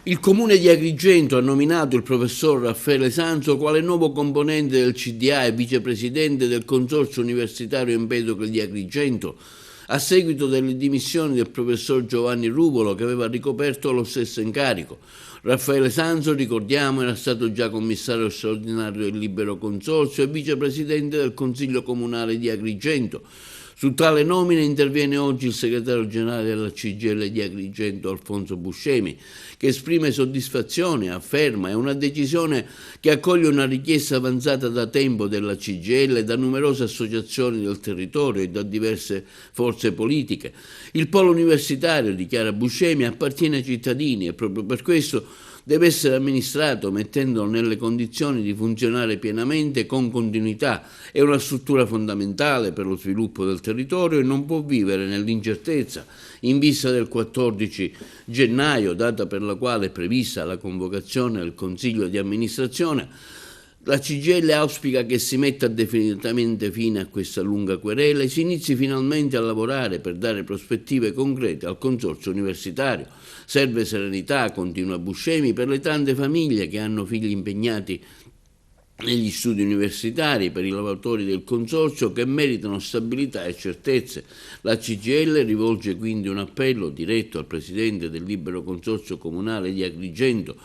Il comune di Agrigento ha nominato il professor Raffaele Sanzo quale nuovo componente del CDA e vicepresidente del Consorzio Universitario Empedocle di Agrigento, a seguito delle dimissioni del professor Giovanni Ruvolo, che aveva ricoperto lo stesso incarico. Raffaele Sanzo, ricordiamo, era stato già commissario straordinario del Libero Consorzio e vicepresidente del Consiglio Comunale di Agrigento. Su tale nomina interviene oggi il segretario generale della CGIL di Agrigento, Alfonso Buscemi, che esprime soddisfazione, afferma, è una decisione che accoglie una richiesta avanzata da tempo della CGIL, da numerose associazioni del territorio e da diverse forze politiche. Il polo universitario, dichiara Buscemi, appartiene ai cittadini e proprio per questo deve essere amministrato mettendolo nelle condizioni di funzionare pienamente con continuità. È una struttura fondamentale per lo sviluppo del territorio e non può vivere nell'incertezza. In vista del 14 gennaio, data per la quale è prevista la convocazione del Consiglio di amministrazione, la CGIL auspica che si metta definitivamente fine a questa lunga querela e si inizi finalmente a lavorare per dare prospettive concrete al consorzio universitario. Serve serenità, continua Buscemi, per le tante famiglie che hanno figli impegnati negli studi universitari, per i lavoratori del consorzio che meritano stabilità e certezze. La CGIL rivolge quindi un appello diretto al presidente del Libero Consorzio Comunale di Agrigento,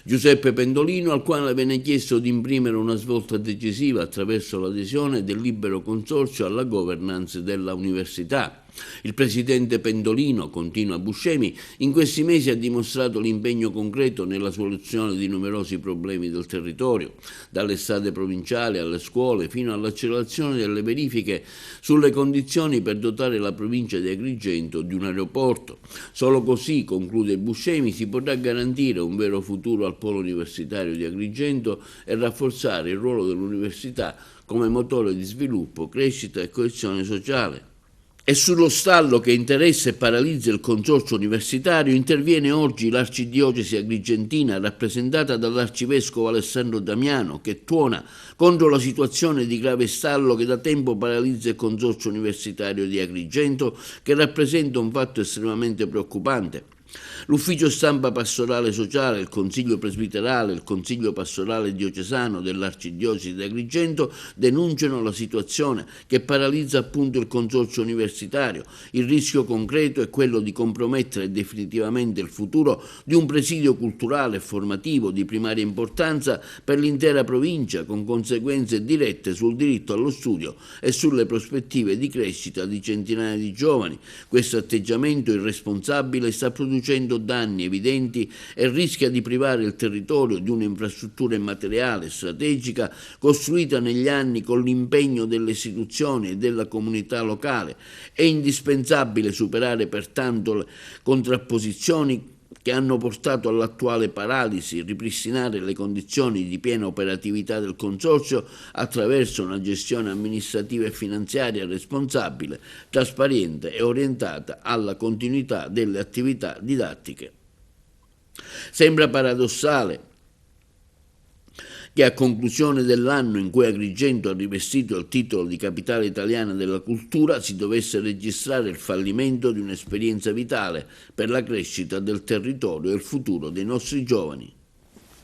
Giuseppe Pendolino, al quale viene chiesto di imprimere una svolta decisiva attraverso l'adesione del Libero Consorzio alla governance della università. Il presidente Pendolino, continua Buscemi, in questi mesi ha dimostrato l'impegno concreto nella soluzione di numerosi problemi del territorio, dalle strade provinciali alle scuole fino all'accelerazione delle verifiche sulle condizioni per dotare la provincia di Agrigento di un aeroporto. Solo così, conclude Buscemi, si potrà garantire un vero futuro al polo universitario di Agrigento e rafforzare il ruolo dell'università come motore di sviluppo, crescita e coesione sociale. E sullo stallo che interessa e paralizza il consorzio universitario interviene oggi l'arcidiocesi agrigentina, rappresentata dall'arcivescovo Alessandro Damiano, che tuona contro la situazione di grave stallo che da tempo paralizza il consorzio universitario di Agrigento, che rappresenta un fatto estremamente preoccupante. L'ufficio stampa pastorale sociale, il consiglio presbiterale, il consiglio pastorale diocesano dell'arcidiocesi di Agrigento denunciano la situazione che paralizza appunto il consorzio universitario. Il rischio concreto è quello di compromettere definitivamente il futuro di un presidio culturale e formativo di primaria importanza per l'intera provincia, con conseguenze dirette sul diritto allo studio e sulle prospettive di crescita di centinaia di giovani. Questo atteggiamento irresponsabile sta producendo danni evidenti e rischia di privare il territorio di un'infrastruttura immateriale strategica costruita negli anni con l'impegno delle istituzioni e della comunità locale. È indispensabile superare pertanto le contrapposizioni che hanno portato all'attuale paralisi, ripristinare le condizioni di piena operatività del consorzio attraverso una gestione amministrativa e finanziaria responsabile, trasparente e orientata alla continuità delle attività didattiche. Sembra paradossale che a conclusione dell'anno in cui Agrigento ha rivestito il titolo di capitale italiana della cultura si dovesse registrare il fallimento di un'esperienza vitale per la crescita del territorio e il futuro dei nostri giovani.